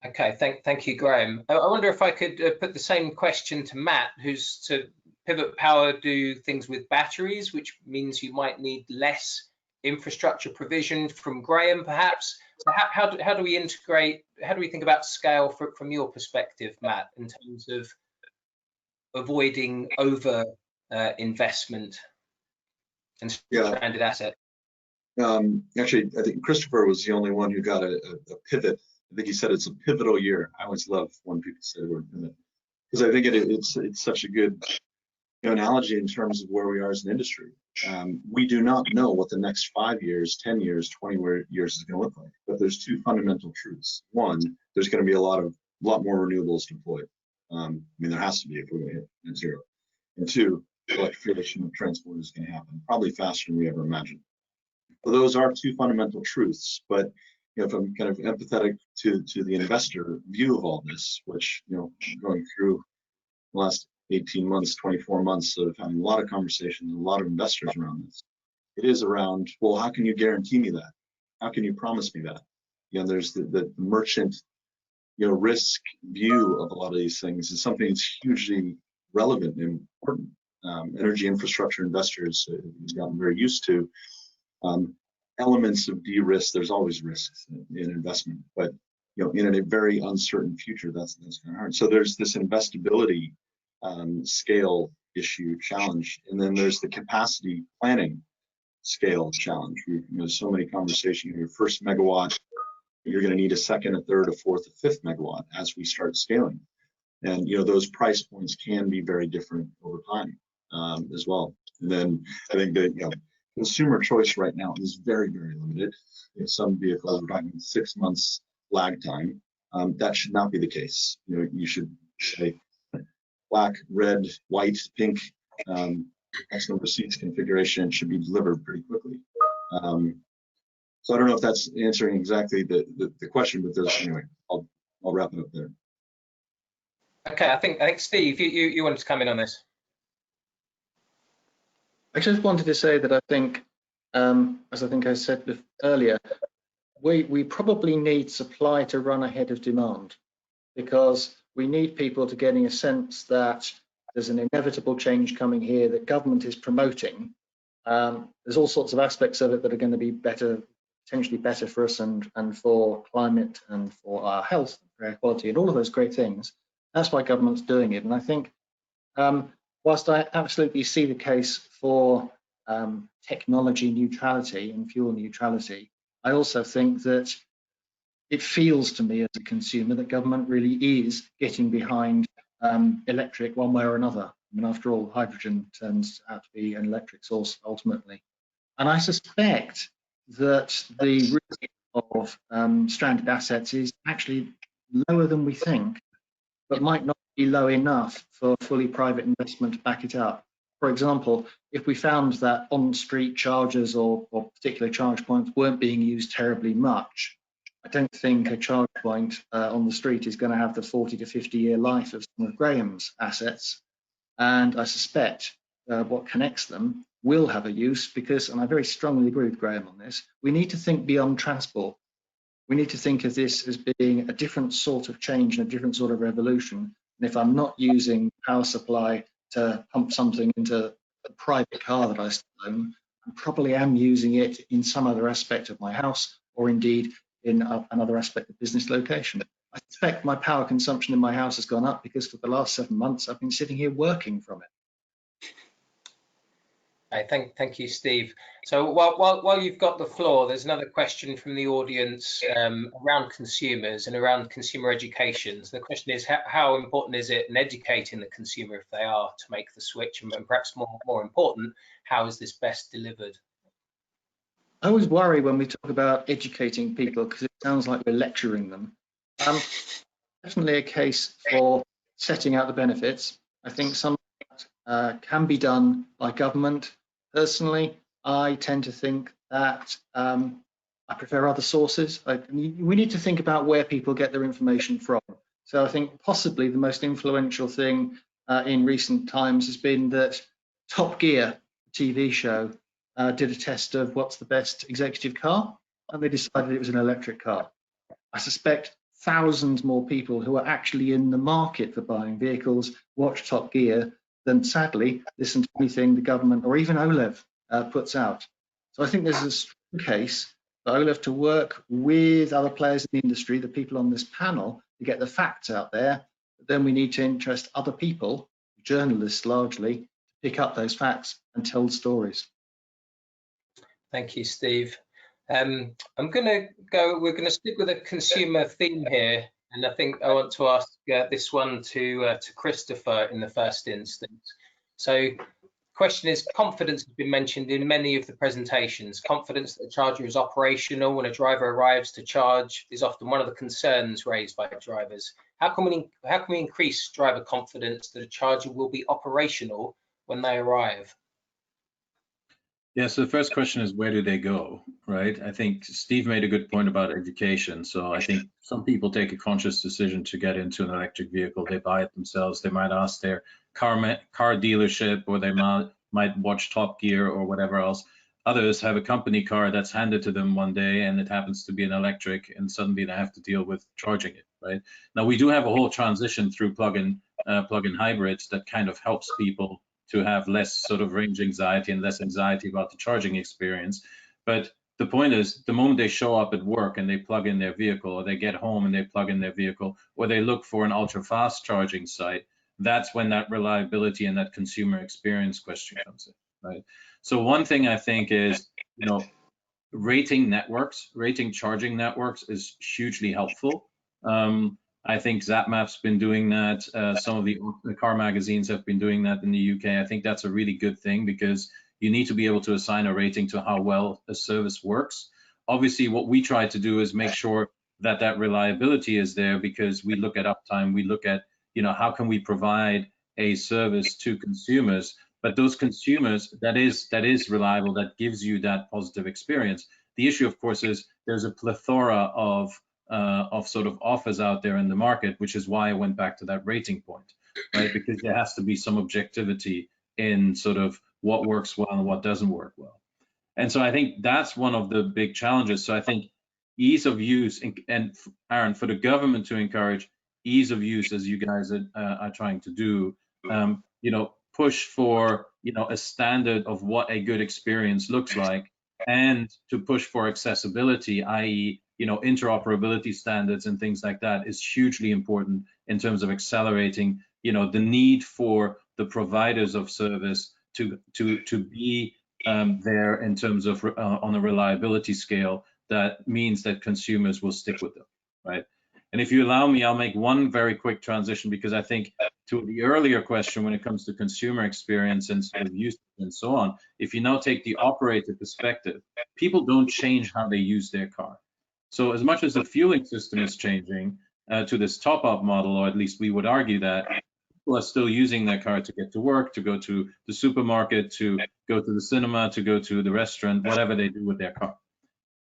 Okay, thank you, Graeme. I wonder if I could put the same question to Matt, who's to pivot power do things with batteries, which means you might need less infrastructure provision from Graeme, perhaps. So how do we integrate? How do we think about scale from your perspective, Matt, in terms of avoiding over investment and stranded asset? Actually, I think Christopher was the only one who got a pivot. I think he said it's a pivotal year. I always love when people say the word pivot, because I think it's such a good analogy in terms of where we are as an industry. We do not know what the next 5 years, 10 years, 20 years is going to look like. But there's two fundamental truths. One, there's going to be a lot more renewables deployed. There has to be if we're going to hit net zero. And two, electrification of transport is going to happen probably faster than we ever imagined. So those are two fundamental truths. But if I'm kind of empathetic to the investor view of all this, which going through the last 18 months, 24 months of having a lot of conversations with a lot of investors around this, it is around, well, how can you guarantee me that? How can you promise me that? There's the merchant, risk view of a lot of these things is something that's hugely relevant and important. Energy infrastructure investors have gotten very used to elements of de-risk. There's always risks in investment, but in a very uncertain future, that's kind of hard. So there's this investability scale issue challenge, and then there's the capacity planning scale challenge. There's so many conversations. Your first megawatt, you're going to need a second, a third, a fourth, a fifth megawatt as we start scaling, and those price points can be very different over time as well. And then I think that consumer choice right now is very, very limited. Some vehicles are talking 6 months lag time. That should not be the case. You should say black, red, white, pink, X number of seats configuration should be delivered pretty quickly. So I don't know if that's answering exactly the question, but anyway, I'll wrap it up there. Okay, I think Steve, you wanted to come in on this. I just wanted to say that I think, as I think I said earlier, we probably need supply to run ahead of demand, because we need people to getting a sense that there's an inevitable change coming here that government is promoting. There's all sorts of aspects of it that are going to be better, potentially better for us and for climate and for our health, for air quality, and all of those great things. That's why government's doing it. And I think, whilst I absolutely see the case for technology neutrality and fuel neutrality, I also think that it feels to me as a consumer that government really is getting behind electric one way or another. I mean, after all, hydrogen turns out to be an electric source ultimately. And I suspect that the risk of stranded assets is actually lower than we think, but might not be low enough for fully private investment to back it up. For example, if we found that on-street chargers or particular charge points weren't being used terribly much, I don't think a charge point on the street is going to have the 40 to 50-year life of some of Graeme's assets. And I suspect what connects them will have a use, because, and I very strongly agree with Graeme on this, we need to think beyond transport. We need to think of this as being a different sort of change and a different sort of revolution. And if I'm not using power supply to pump something into a private car that I still own, I probably am using it in some other aspect of my house, or indeed in another aspect of business location. I suspect my power consumption in my house has gone up because for the last 7 months I've been sitting here working from it. Thank you, Steve. So while you've got the floor, there's another question from the audience around consumers and around consumer education. So the question is, how important is it in educating the consumer, if they are to make the switch, and perhaps more important, how is this best delivered? I always worry when we talk about educating people, because it sounds like we're lecturing them. Definitely a case for setting out the benefits. I think some can be done by government. Personally, I tend to think that I prefer other sources. We need to think about where people get their information from. So I think possibly the most influential thing in recent times has been that Top Gear, TV show, did a test of what's the best executive car, and they decided it was an electric car. I suspect thousands more people who are actually in the market for buying vehicles watch Top Gear than, sadly, listen to anything the government or even OLEV puts out. So I think there's a strong case for OLEV to work with other players in the industry, the people on this panel, to get the facts out there. But then we need to interest other people, journalists largely, to pick up those facts and tell the stories. Thank you, Steve. We're going to stick with a consumer theme here, and I think I want to ask this one to Christopher in the first instance. So, question is, confidence has been mentioned in many of the presentations. Confidence that the charger is operational when a driver arrives to charge is often one of the concerns raised by drivers. How can we increase driver confidence that a charger will be operational when they arrive? Yeah, so the first question is, where do they go, right? I think Steve made a good point about education. So I think some people take a conscious decision to get into an electric vehicle. They buy it themselves. They might ask their car dealership, or they might watch Top Gear or whatever else. Others have a company car that's handed to them one day and it happens to be an electric, and suddenly they have to deal with charging it, right? Now we do have a whole transition through plug-in hybrids that kind of helps people to have less sort of range anxiety and less anxiety about the charging experience. But the point is, the moment they show up at work and they plug in their vehicle, or they get home and they plug in their vehicle, or they look for an ultra fast charging site, that's when that reliability and that consumer experience question comes in, right? So one thing I think is, you know, rating charging networks is hugely helpful. I think ZapMap's been doing that. Some of the car magazines have been doing that in the UK. I think that's a really good thing, because you need to be able to assign a rating to how well a service works. Obviously, what we try to do is make sure that that reliability is there, because we look at uptime, we look at, you know, how can we provide a service to consumers, but those consumers that is reliable, that gives you that positive experience. The issue, of course, is there's a plethora of sort of offers out there in the market, which is why I went back to that rating point, right? Because there has to be some objectivity in sort of what works well and what doesn't work well. And so I think that's one of the big challenges. So I think ease of use, and Aaron, for the government to encourage ease of use, as you guys are trying to do, you know, push for, you know, a standard of what a good experience looks like, and to push for accessibility, i.e., you know, interoperability standards and things like that, is hugely important in terms of accelerating, you know, the need for the providers of service to be there in terms of on a reliability scale that means that consumers will stick with them, right? And if you allow me, I'll make one very quick transition, because I think to the earlier question, when it comes to consumer experience and sort of use and so on, if you now take the operator perspective, people don't change how they use their car. So as much as the fueling system is changing to this top-up model, or at least we would argue that, people are still using their car to get to work, to go to the supermarket, to go to the cinema, to go to the restaurant, whatever they do with their car.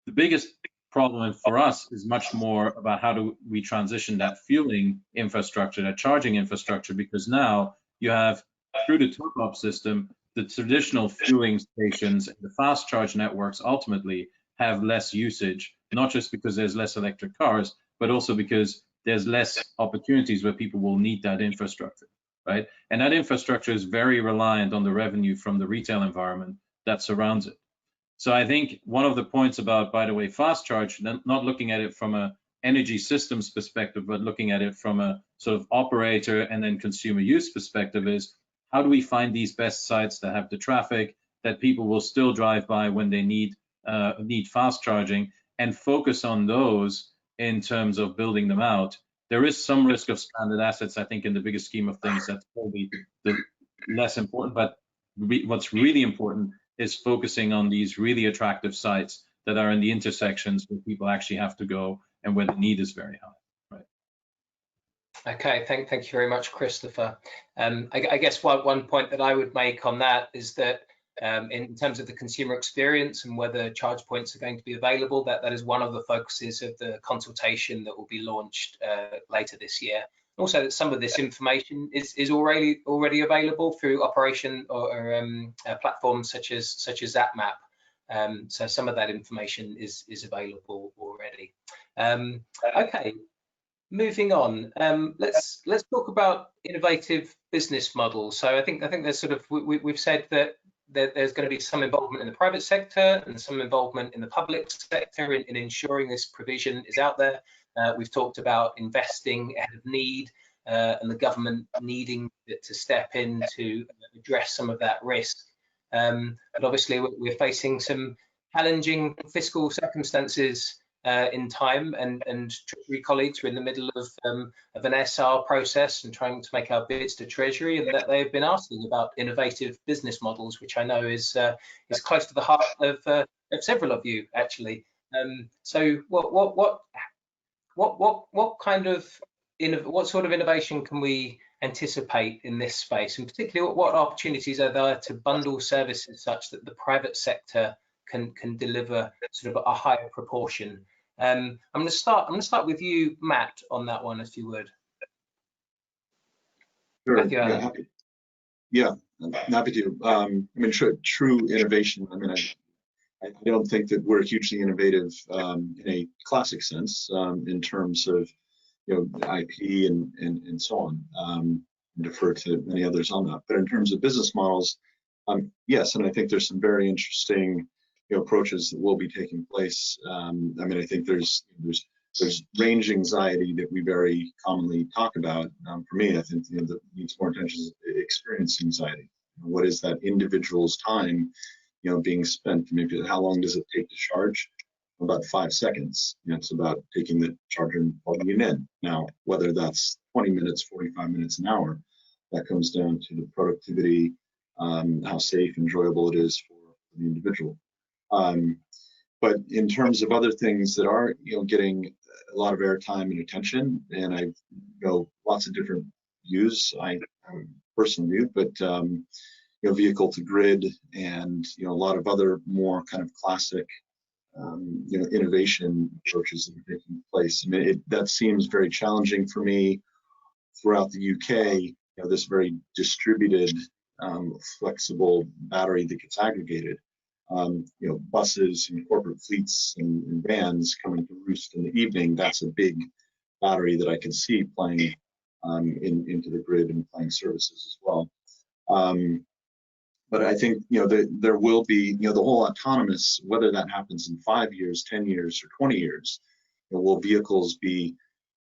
The biggest problem for us is much more about how do we transition that fueling infrastructure, that charging infrastructure, because now you have, through the top-up system, the traditional fueling stations and the fast charge networks ultimately have less usage, not just because there's less electric cars, but also because there's less opportunities where people will need that infrastructure, right? And that infrastructure is very reliant on the revenue from the retail environment that surrounds it. So I think one of the points about, by the way, fast charge, not looking at it from a energy systems perspective, but looking at it from a sort of operator and then consumer use perspective, is how do we find these best sites that have the traffic that people will still drive by when they need fast charging, and focus on those in terms of building them out. There is some risk of stranded assets, I think, in the bigger scheme of things. That's probably the less important, but what's really important is focusing on these really attractive sites that are in the intersections where people actually have to go and where the need is very high. Right. Okay, thank you very much, Christopher. I guess one point that I would make on that is that in terms of the consumer experience and whether charge points are going to be available, that is one of the focuses of the consultation that will be launched later this year. Also, that some of this information is already available through operation or platforms such as ZapMap. So some of that information is available already. Okay, moving on. Let's talk about innovative business models. So I think there's sort of we've said that there's going to be some involvement in the private sector and some involvement in the public sector in ensuring this provision is out there. We've talked about investing ahead of need and the government needing to step in to address some of that risk. But obviously we're facing some challenging fiscal circumstances in time, and Treasury colleagues are in the middle of an SR process and trying to make our bids to Treasury, and that they've been asking about innovative business models, which I know is close to the heart of several of you actually. So what sort of innovation can we anticipate in this space, and particularly what opportunities are there to bundle services such that the private sector can deliver sort of a higher proportion? I'm going to start with you, Matt, on that one, if you would. Sure. Yeah, happy to. I mean, true innovation. I mean, I don't think that we're hugely innovative in a classic sense in terms of IP and so on. Defer to many others on that. But in terms of business models, yes, and I think there's some very interesting approaches that will be taking place. I mean, I think there's range anxiety that we very commonly talk about. For me, I think that needs more attention is experience anxiety. What is that individual's time, being spent? Maybe how long does it take to charge? About 5 seconds. It's about taking the charger and plugging it in. Now, whether that's 20 minutes, 45 minutes, an hour, that comes down to the productivity, how safe, enjoyable it is for the individual. But in terms of other things that are, getting a lot of airtime and attention, and I know lots of different views, I personal view, but vehicle to grid and a lot of other more kind of classic innovation approaches that are taking place. I mean, that seems very challenging for me throughout the UK. This very distributed, flexible battery that gets aggregated. Buses and corporate fleets and vans coming to roost in the evening. That's a big battery that I can see playing into the grid and playing services as well. But I think there will be the whole autonomous, whether that happens in 5 years, 10 years, or 20 years. Will vehicles be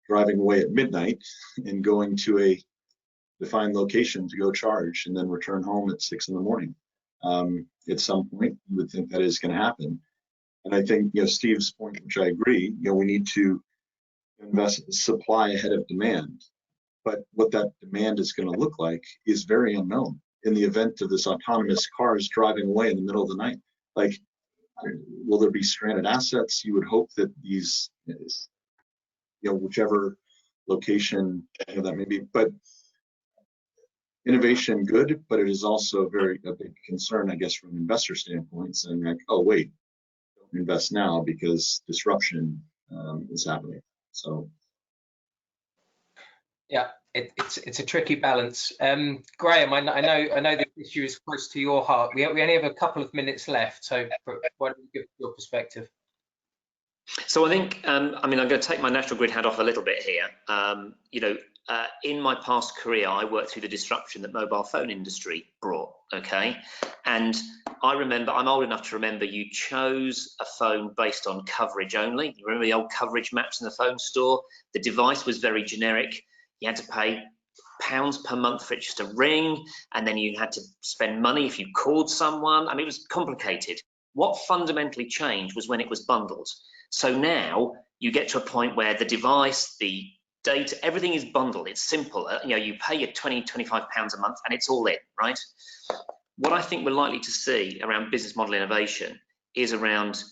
driving away at midnight and going to a defined location to go charge and then return home at 6 in the morning? At some point, you would think that is going to happen. And I think Steve's point, which I agree, we need to invest supply ahead of demand. But what that demand is going to look like is very unknown. In the event of this autonomous cars driving away in the middle of the night, like, will there be stranded assets? You would hope that these, whichever location that may be, but innovation good, but it is also a big concern, I guess, from an investor standpoint, saying like, oh wait, don't invest now because disruption is happening. So yeah, it's a tricky balance. Graeme, I know this issue is close to your heart. We only have a couple of minutes left, so why don't you give your perspective? So I think, I'm going to take my National Grid hat off a little bit here. In my past career, I worked through the disruption that mobile phone industry brought, okay? And I remember, I'm old enough to remember, you chose a phone based on coverage only. You remember the old coverage maps in the phone store? The device was very generic. You had to pay pounds per month for it just to ring, and then you had to spend money if you called someone. I mean, it was complicated. What fundamentally changed was when it was bundled. So now you get to a point where the device, the data, everything is bundled. It's simple. You pay your 20, 25 pounds a month and it's all in, right? What I think we're likely to see around business model innovation is around,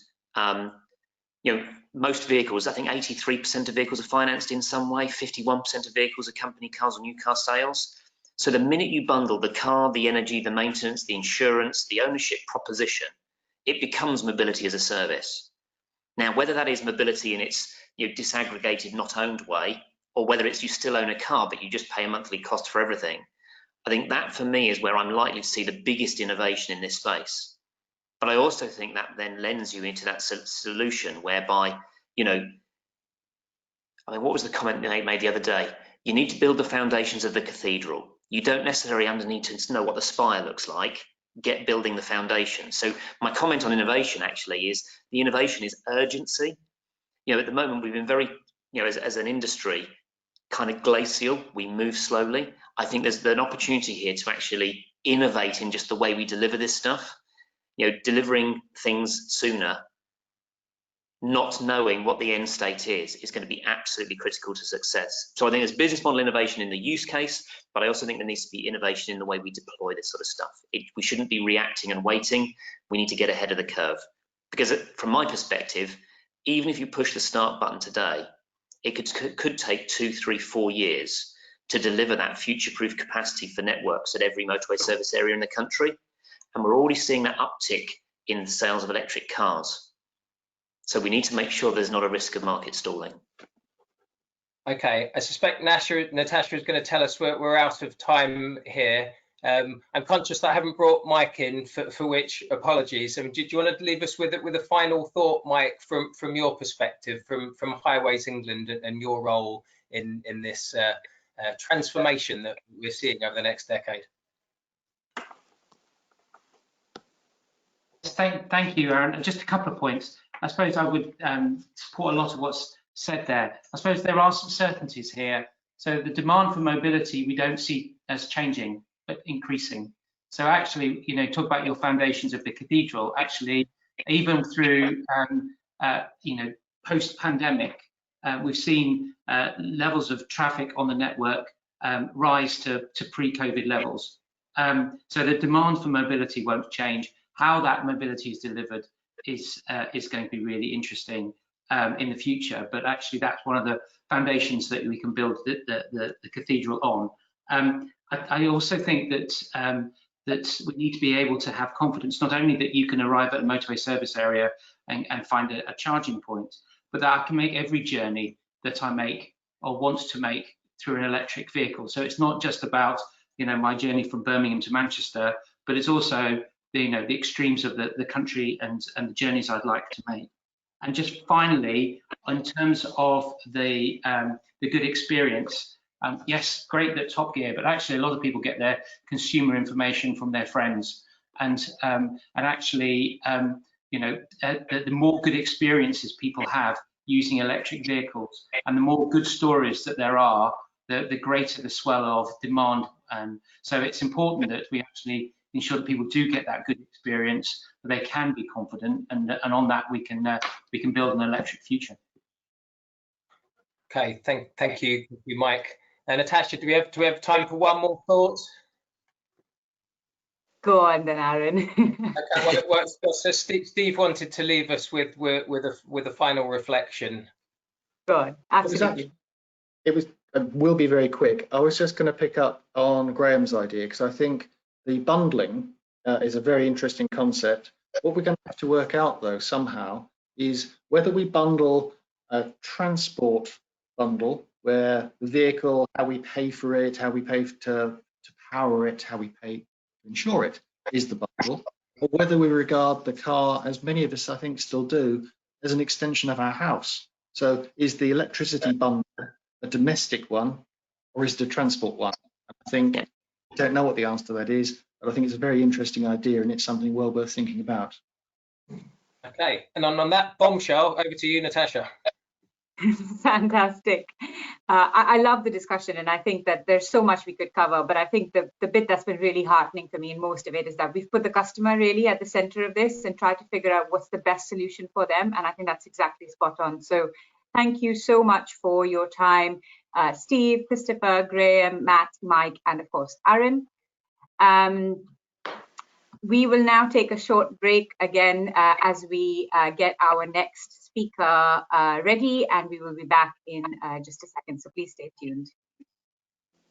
most vehicles, I think 83% of vehicles are financed in some way, 51% of vehicles are company cars or new car sales. So the minute you bundle the car, the energy, the maintenance, the insurance, the ownership proposition, it becomes mobility as a service. Now, whether that is mobility in its disaggregated, not owned way, or whether it's you still own a car, but you just pay a monthly cost for everything, I think that for me is where I'm likely to see the biggest innovation in this space. But I also think that then lends you into that solution whereby, what was the comment they made the other day? You need to build the foundations of the cathedral. You don't necessarily need to know what the spire looks like. Get building the foundation. So my comment on innovation actually is the innovation is urgency. At the moment we've been very, as an industry, kind of glacial. We move slowly. I think there's an opportunity here to actually innovate in just the way we deliver this stuff. Delivering things sooner, not knowing what the end state is going to be absolutely critical to success. So I think there's business model innovation in the use case, but I also think there needs to be innovation in the way we deploy this sort of stuff. We shouldn't be reacting and waiting. We need to get ahead of the curve. Because from my perspective, even if you push the start button today, it could take 2, 3, 4 years to deliver that future-proof capacity for networks at every motorway service area in the country. And we're already seeing that uptick in the sales of electric cars. So we need to make sure there's not a risk of market stalling. Okay, I suspect Natasha is going to tell us we're out of time here. I'm conscious that I haven't brought Mike in, for which apologies. Do you want to leave us with a final thought, Mike, from your perspective, from Highways England and your role in this transformation that we're seeing over the next decade? Thank you, Aaron. Just a couple of points. I suppose I would support a lot of what's said there. I suppose there are some certainties here. So the demand for mobility we don't see as changing, but increasing. So actually, talk about your foundations of the cathedral. Actually, even through post-pandemic, we've seen levels of traffic on the network rise to pre-COVID levels. So the demand for mobility won't change. How that mobility is delivered is going to be really interesting in the future. But actually, that's one of the foundations that we can build the cathedral on. I also think that that we need to be able to have confidence, not only that you can arrive at a motorway service area and find a charging point, but that I can make every journey that I make or want to make through an electric vehicle. So it's not just about my journey from Birmingham to Manchester, but it's also the extremes of the country and the journeys I'd like to make. And just finally, in terms of the good experience, yes, great that Top Gear, but actually a lot of people get their consumer information from their friends, and actually, the more good experiences people have using electric vehicles, and the more good stories that there are, the greater the swell of demand. So it's important that we actually ensure that people do get that good experience, that they can be confident, and on that we can build an electric future. Okay, thank you, Mike. And Natasha, do we have time for one more thought? Go on then, Aaron. Okay, well, it works. So Steve wanted to leave us with a final reflection. Go on, absolutely. Will be very quick. I was just going to pick up on Graham's idea, because I think the bundling is a very interesting concept. What we're going to have to work out, though, somehow, is whether we bundle a transport bundle, where the vehicle, how we pay for it, how we pay to power it, how we pay to insure it, is the bundle, or whether we regard the car, as many of us I think still do, as an extension of our house. So is the electricity bundle a domestic one, or is it a transport one? I don't know what the answer to that is, but I think it's a very interesting idea, and it's something well worth thinking about. Okay, and on that bombshell, over to you, Natasha. Fantastic. I love the discussion, and I think that there's so much we could cover, but I think the bit that's been really heartening for me in most of it is that we've put the customer really at the center of this and tried to figure out what's the best solution for them, and I think that's exactly spot on. So thank you so much for your time, Steve, Christopher, Graeme, Matt, Mike, and of course, Aaron. We will now take a short break again as we get our next speaker ready, and we will be back in just a second, so please stay tuned.